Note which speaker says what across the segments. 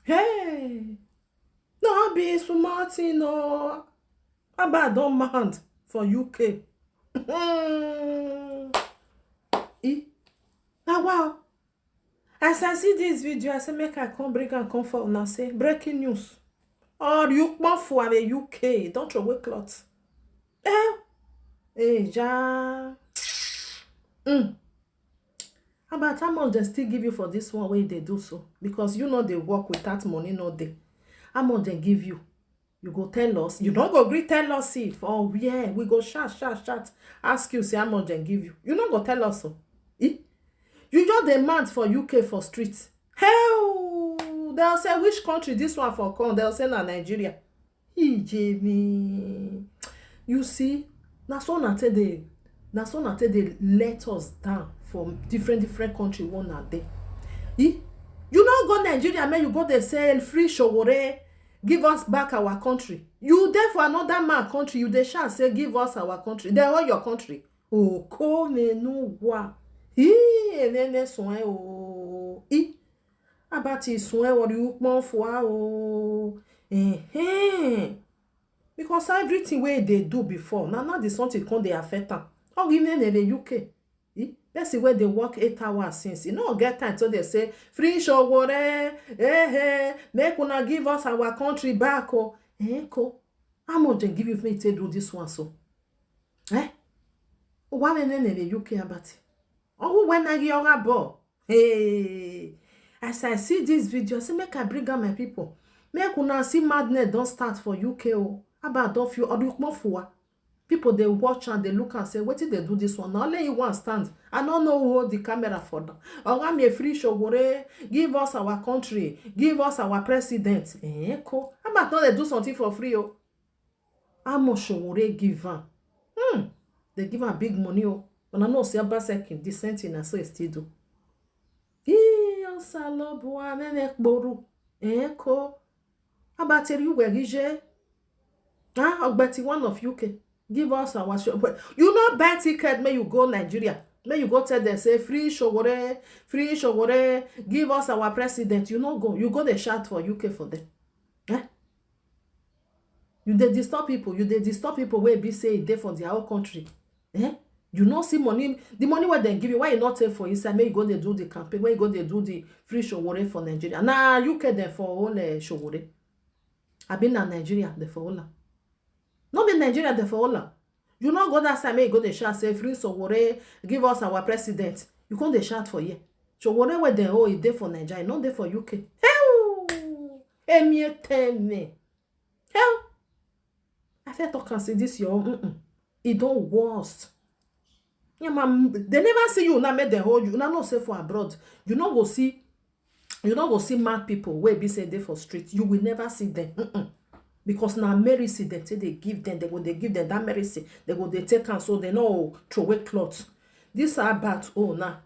Speaker 1: Hey, no be smart, no. About don't mad for UK. Now wow. As I see this video, I say make I come bring and come for now. Say breaking news. Or you come for the UK. Don't throw away cloth. Ja. About how much they still give you for this one way they do so? Because you know they work with that money, no they. How much they give you? You go tell us. You don't go agree tell us if. Oh yeah, we go chat. Ask you say how much they give you. You not go tell us so. You just demand for UK for streets. Hell, they'll say which country this one for come. They'll say na Nigeria. Jamie. You see, that's one I tell they let us down from different country one a day. You not go Nigeria, man, you go there say free showore, give us back our country. You there for another man country, you dey shall say give us our country. They all your country. Oh, come no wa. Nene soin o. Abati soin what you want for because everything where they do before, now this something come they affect them. Oh, even in the UK. Let's see where they work 8 hours since. You know, get time so they say free show water. Make una give us our country back. Oh, how much they give you me to do this one so? Why in the UK about it? Oh, when I get your ball. Hey, as I see this video, I say make I bring out my people. Make una see madness don't start for UK. Oh, about don't feel or you come for. People they watch and they look and say, what did they do this one? Now let you one stand. I don't know who hold the camera for them. Or I'm a free show, give us our country, give us our president. Cool. How about now they do something for free? Oh, how much show give them? They give them big money. Oh, but I know say about second decent in so still do. Salobo nenek boru. Cool. How about you where gije? Ogbeti one of UK. Give us our show. You not buy ticket, may you go Nigeria. May you go tell them, say, free showore, give us our president. You not go. You go the shout for UK for them. You they disturb people. You they disturb people where be say they for their own country. You not see money. The money what they give you, why you not take for inside? May you go they do the campaign. Why you go they do the free showore for Nigeria? Nah, UK them for all showore. I been in Nigeria, they for all. Not be Nigeria the for all. You not go that side, you go the shout, say free Sowore, give us our president. You can't the shout for ye. Sowore where they oh, it there for Nigeria, not there for UK. Hell, Emie tell me. Hell, I feel talk and say this your it don't worst. Yeah, man, they never see you now make them hold you. Now not say for abroad. You not go see mad people where be say they for street. You will never see them. Because now mercy they give them, they give them that mercy. They go they take and so they know throw away clothes. These are bad. Oh now.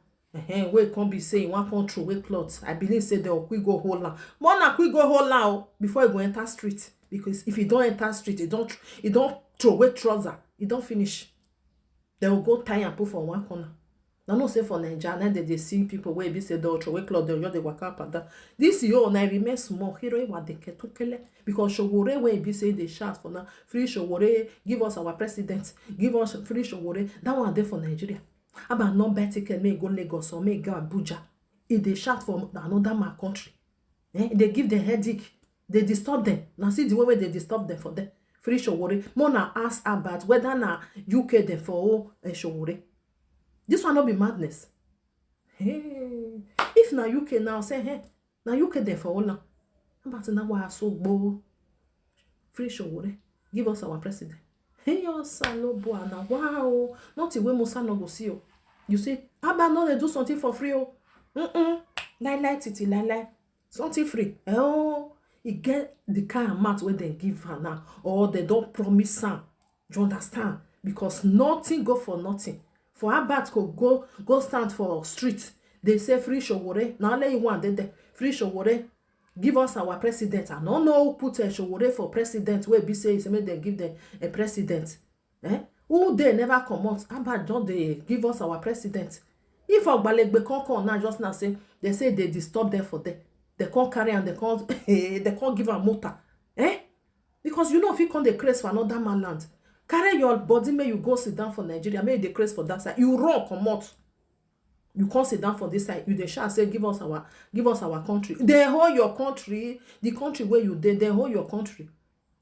Speaker 1: Where can be saying one can't throw away clothes. I believe say they will quick go hold now. More na quick go hold now before you go enter street. because if you don't enter street, you don't throw away trouser, you don't finish. They will go tie and put for one corner. Now no say for Nigeria, now they see people where be say they'll throw away cloth, they'll just waka up and down. This year now remain small. Hero what they can kele because Showore where be say they shout for now free Showore, give us our president, give us free Showore. That one there for Nigeria. About no better ticket may go Lagos or may go Abuja. If they shout for another my country, they give them headache. They disturb them. Now see the way they disturb them for them. Free Showore. More na ask about whether na UK them for Showore. This one not be madness. Hey, if na UK now say hey, na UK them for all now. About now why so bold. Free Showore. Give us our president. Hey, your salobo na wow. Not the way Musa no go see you. You see, about no they do something for free oh. Lie titi lie. Something free. Oh. You get the kind of amount where they give her now, or they don't promise her. Do you understand? Because nothing go for nothing. For her bat could go stand for street. They say free Showore. Now let you want then free Showore. Give us our president. I don't know who put a Showore for president. Where be say make they give them a president. Who they never come out. How about don't they give us our president? If Ogbalegbe come now just now say they say they disturb them for them. They can't carry and they can't give a motor. Because you know if you can't decrease for another man land, carry your body, may you go sit down for Nigeria, may you decrease for that side. You run, come out. You can't sit down for this side. You they shall say, give us our country. They hold your country, the country where you did, they hold your country.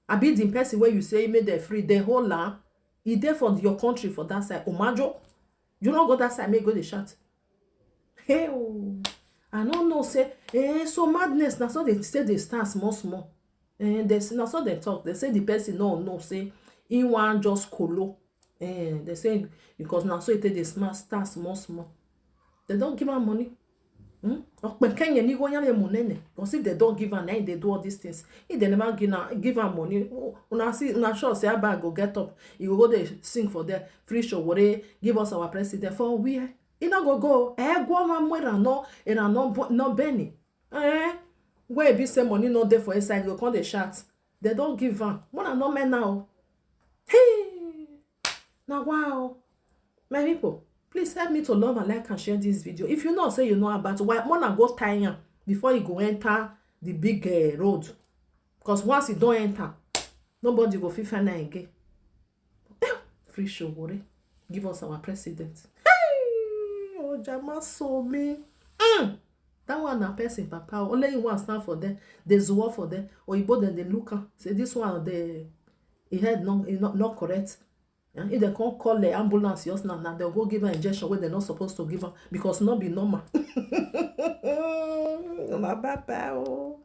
Speaker 1: I be the person where you say made them free, they hold land. He there for your country for that side. Omajo, you don't go that side, may go the shot. Hey, oh. I don't know, say, so madness, now so they say they start small. Now so they talk, they say the person no, say, in one just colo. They say, because now so it they start small. They don't give her money. Because if they don't give her, now they do all these things. If they never give her money, una sure say her bag go get up. You go there sing for them, free Showore, give us our president for where? You not go. Go man where no Benny. Where be say money not there for inside, go call the shots. They don't give her. More no men now. Hey, now wow, my people, please help me to love and like and share this video. If you know say you know about why, wanna go tire before you go enter the big road. Because once you don't enter, nobody go fit find again. Free Showore, give us our president. Jama so me. That one na person papa. Only you want stand for them. They zwar for them. Or you both then they look at say this one he had not correct. If they can't call the ambulance just now, they'll go give her injection where they're not supposed to give her because not be normal. My papa.